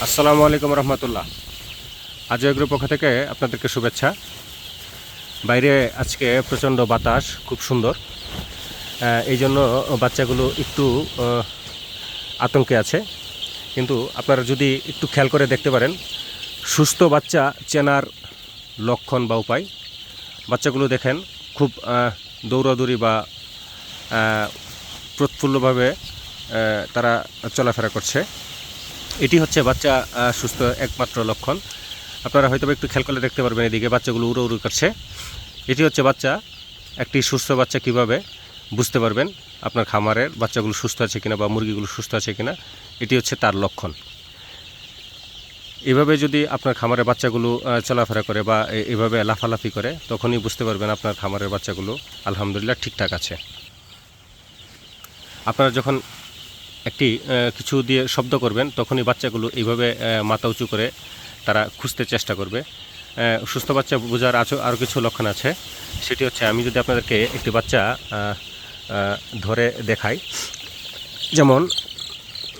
আসসালামু আলাইকুম রহমতুল্লাহ। আজও এগ্রোর পক্ষ থেকে আপনাদেরকে শুভেচ্ছা। বাইরে আজকে প্রচণ্ড বাতাস, খুব সুন্দর, এই জন্য বাচ্চাগুলো একটু আতঙ্কে আছে। কিন্তু আপনারা যদি একটু খেয়াল করে দেখতে পারেন, সুস্থ বাচ্চা চেনার লক্ষণ বা উপায়, বাচ্চাগুলো দেখেন খুব দৌড়াদৌড়ি বা প্রফুল্লভাবে তারা চলাফেরা করছে। এটি হচ্ছে বাচ্চা সুস্থ একমাত্র লক্ষণ। আপনারা হয়তো একটু খেয়াল করলে দেখতে পারবেন, এদিকে বাচ্চাগুলো উড়ো উড়ো করছে। এটি হচ্ছে বাচ্চা। একটি সুস্থ বাচ্চা কিভাবে বুঝতে পারবেন আপনার খামারের বাচ্চাগুলো সুস্থ আছে কিনা বা মুরগিগুলো সুস্থ আছে কিনা, এটি হচ্ছে তার লক্ষণ। এভাবে যদি আপনার খামারের বাচ্চাগুলো চলাফেরা করে বা এভাবে লাফালাফি করে, তখনই বুঝতে পারবেন আপনার খামারের বাচ্চাগুলো আলহামদুলিল্লাহ ঠিকঠাক আছে। আপনারা যখন একটি কিছু দিয়ে শব্দ করবেন, তখনই বাচ্চাগুলো এইভাবে মাথা উঁচু করে তারা খুঁজতে চেষ্টা করবে। সুস্থ বাচ্চা বোঝার আরও কিছু লক্ষণ আছে। সেটি হচ্ছে, আমি যদি আপনাদেরকে একটি বাচ্চা ধরে দেখাই, যেমন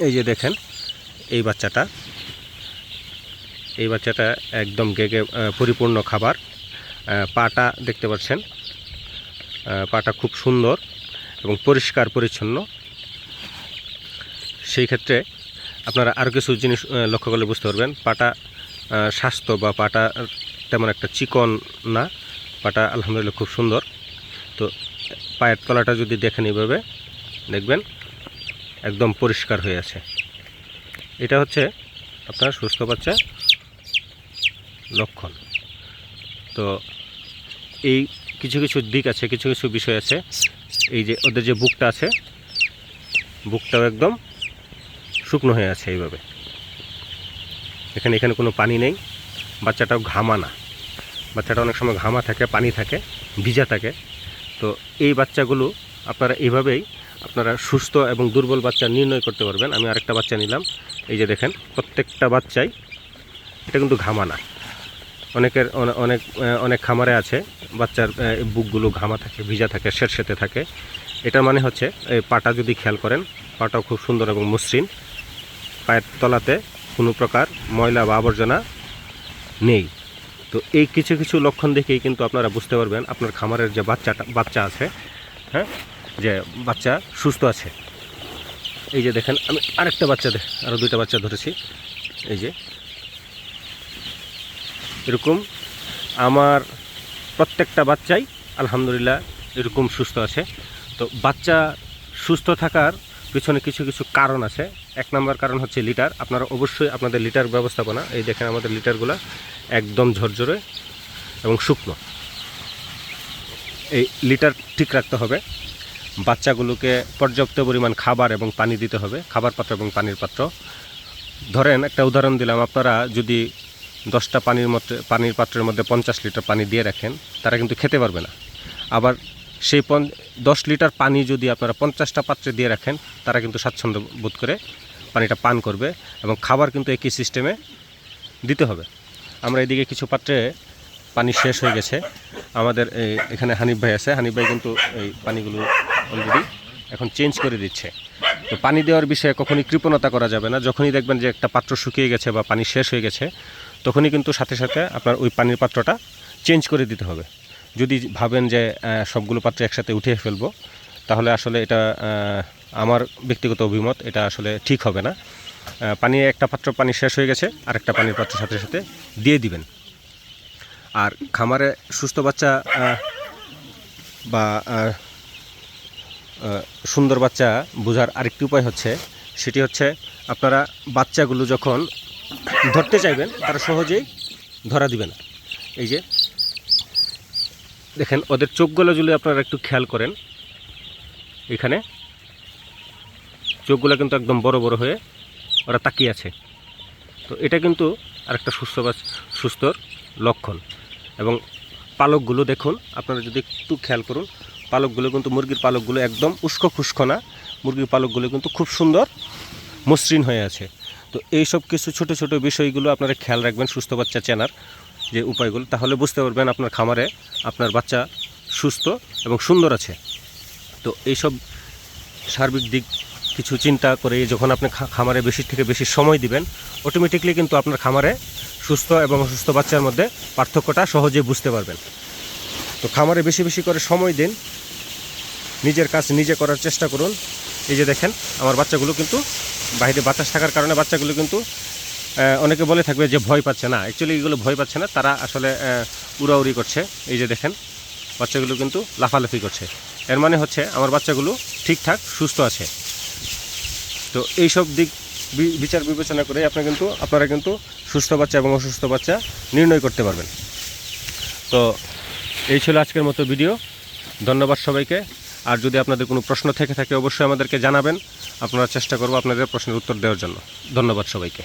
এই যে দেখেন এই বাচ্চাটা একদম গেগে পরিপূর্ণ খাবার। পাটা দেখতে পাচ্ছেন, পাটা খুব সুন্দর এবং পরিষ্কার পরিচ্ছন্ন। সেই ক্ষেত্রে আপনারা আরও কিছু জিনিস লক্ষ্য করলে বুঝতে পারবেন। পাটা স্বাস্থ্য বা পাটা তেমন একটা চিকন না, পাটা আলহামদুলিল্লাহ খুব সুন্দর। তো পায়ের তলাটা যদি দেখেন, এইভাবে দেখবেন একদম পরিষ্কার হয়ে আছে। এটা হচ্ছে আপনার সুস্থ বাচ্চা লক্ষণ। তো এই কিছু কিছু দিক আছে, কিছু কিছু বিষয় আছে। এই যে ওদের যে বুকটা আছে, বুকটাও একদম শুকনো হয়ে আছে এইভাবে। এখানে কোনো পানি নেই, বাচ্চাটাও ঘামা না। বাচ্চাটা অনেক সময় ঘামা থাকে, পানি থাকে, ভিজা থাকে। তো এই বাচ্চাগুলো আপনারা এইভাবেই আপনারা সুস্থ এবং দুর্বল বাচ্চা নির্ণয় করতে পারবেন। আমি আরেকটা বাচ্চা নিলাম, এই যে দেখেন প্রত্যেকটা বাচ্চাই এটা কিন্তু ঘামা না। অনেক খামারে আছে বাচ্চার বুকগুলো ঘামা থাকে, ভিজা থাকে, সেরসেতে থাকে। এটার মানে হচ্ছে এই পাটা যদি খেয়াল করেন, পাটাও খুব সুন্দর এবং মসৃণ। পায়ের তলাতে কোনো প্রকার ময়লা বা আবর্জনা নেই। তো এই কিছু কিছু লক্ষণ দেখেই কিন্তু আপনারা বুঝতে পারবেন আপনার খামারের যে বাচ্চা আছে, হ্যাঁ, যে বাচ্চা সুস্থ আছে। এই যে দেখেন, আমি আরেকটা বাচ্চা আরও দুইটা বাচ্চা ধরেছি। এই যে এরকম আমার প্রত্যেকটা বাচ্চাই আলহামদুলিল্লাহ এরকম সুস্থ আছে। তো বাচ্চা সুস্থ থাকার পিছনে কিছু কিছু কারণ আছে। এক নম্বর কারণ হচ্ছে লিটার। আপনারা অবশ্যই আপনাদের লিটার ব্যবস্থাপনা, এই দেখেন আমাদের লিটারগুলো একদম ঝরঝরে এবং শুকনো। এই লিটার ঠিক রাখতে হবে। বাচ্চাগুলোকে পর্যাপ্ত পরিমাণ খাবার এবং পানি দিতে হবে, খাবার পাত্র এবং পানির পাত্র। ধরেন একটা উদাহরণ দিলাম, আপনারা যদি 10টা পানির পাত্রের মধ্যে 50 লিটার পানি দিয়ে রাখেন, তারা কিন্তু খেতে পারবে না। আবার সেই 10 লিটার পানি যদি আপনারা 50টা পাত্রে দিয়ে রাখেন, তারা কিন্তু স্বাচ্ছন্দ্য বোধ করে পানিটা পান করবে। এবং খাবার কিন্তু একই সিস্টেমে দিতে হবে। আমরা এদিকে কিছু পাত্রে পানি শেষ হয়ে গেছে। আমাদের এখানে হানিফ ভাই আছে, হানিফ ভাই কিন্তু এই পানিগুলো অলরেডি এখন চেঞ্জ করে দিচ্ছে। তো পানি দেওয়ার বিষয়ে কখনই কৃপণতা করা যাবে না। যখনই দেখবেন যে একটা পাত্র শুকিয়ে গেছে বা পানি শেষ হয়ে গেছে, তখনই কিন্তু সাথে সাথে আপনার ওই পানির পাত্রটা চেঞ্জ করে দিতে হবে। যদি ভাবেন যে সবগুলো পাত্র একসাথে উঠিয়ে ফেলবো, তাহলে আসলে এটা আমার ব্যক্তিগত অভিমত, এটা আসলে ঠিক হবে না। একটা পাত্র পানি শেষ হয়ে গেছে, আরেকটা পানির পাত্র সাথে সাথে দিয়ে দিবেন। আর খামারে সুস্থ বাচ্চা বা সুন্দর বাচ্চা বোঝার আরেকটি উপায় হচ্ছে, সেটি হচ্ছে আপনারা বাচ্চাগুলো যখন ধরতে চাইবেন, তারা সহজেই ধরা দিবে না। এই যে দেখেন ওদের চোখগুলো যদি আপনারা একটু খেয়াল করেন, এখানে চোখগুলো কিন্তু একদম বড় বড় হয়ে ওরা তাকিয়ে আছে। তো এটা কিন্তু আরেকটা সুস্থর লক্ষণ। এবং পালকগুলো দেখুন, আপনারা যদি একটু খেয়াল করুন, পালকগুলো কিন্তু মুরগির পালকগুলো একদম উস্কো খুস্কো না, মুরগির পালকগুলো কিন্তু খুব সুন্দর মসৃণ হয়ে আছে। তো এই সব কিছু ছোটো ছোটো বিষয়গুলো আপনারা খেয়াল রাখবেন সুস্থ বাচ্চা চেনার যে উপায়গুলো, তাহলে বুঝতে পারবেন আপনার খামারে আপনার বাচ্চা সুস্থ এবং সুন্দর আছে। তো এইসব সার্বিক দিক কিছু চিন্তা করে যখন আপনি খামারে বেশি থেকে বেশি সময় দিবেন, অটোমেটিকলি কিন্তু আপনার খামারে সুস্থ এবং অসুস্থ বাচ্চার মধ্যে পার্থক্যটা সহজে বুঝতে পারবেন। তো খামারে বেশি বেশি করে সময় দিন, নিজের কাজ নিজে করার চেষ্টা করুন। এই যে দেখেন আমার বাচ্চাগুলো কিন্তু বাইরে বাতাস থাকার কারণে বাচ্চাগুলো কিন্তু অনেকে বলে থাকবে যে ভয় পাচ্ছে না, অ্যাকচুয়ালি এগুলো ভয় পাচ্ছে না, তারা আসলে উড়াউড়ি করছে। এই যে দেখেন বাচ্চাগুলো কিন্তু লাফালাফি করছে, এর মানে হচ্ছে আমার বাচ্চাগুলো ঠিকঠাক সুস্থ আছে। তো এইসব দিক বিচার বিবেচনা করে আপনারা কিন্তু সুস্থ বাচ্চা এবং অসুস্থ বাচ্চা নির্ণয় করতে পারবেন। তো এই ছিল আজকের মতো ভিডিও। ধন্যবাদ সবাইকে। আর যদি আপনাদের কোনো প্রশ্ন থেকে থাকে অবশ্যই আমাদেরকে জানাবেন, আপনারা চেষ্টা করব আপনাদের প্রশ্নের উত্তর দেওয়ার জন্য। ধন্যবাদ সবাইকে।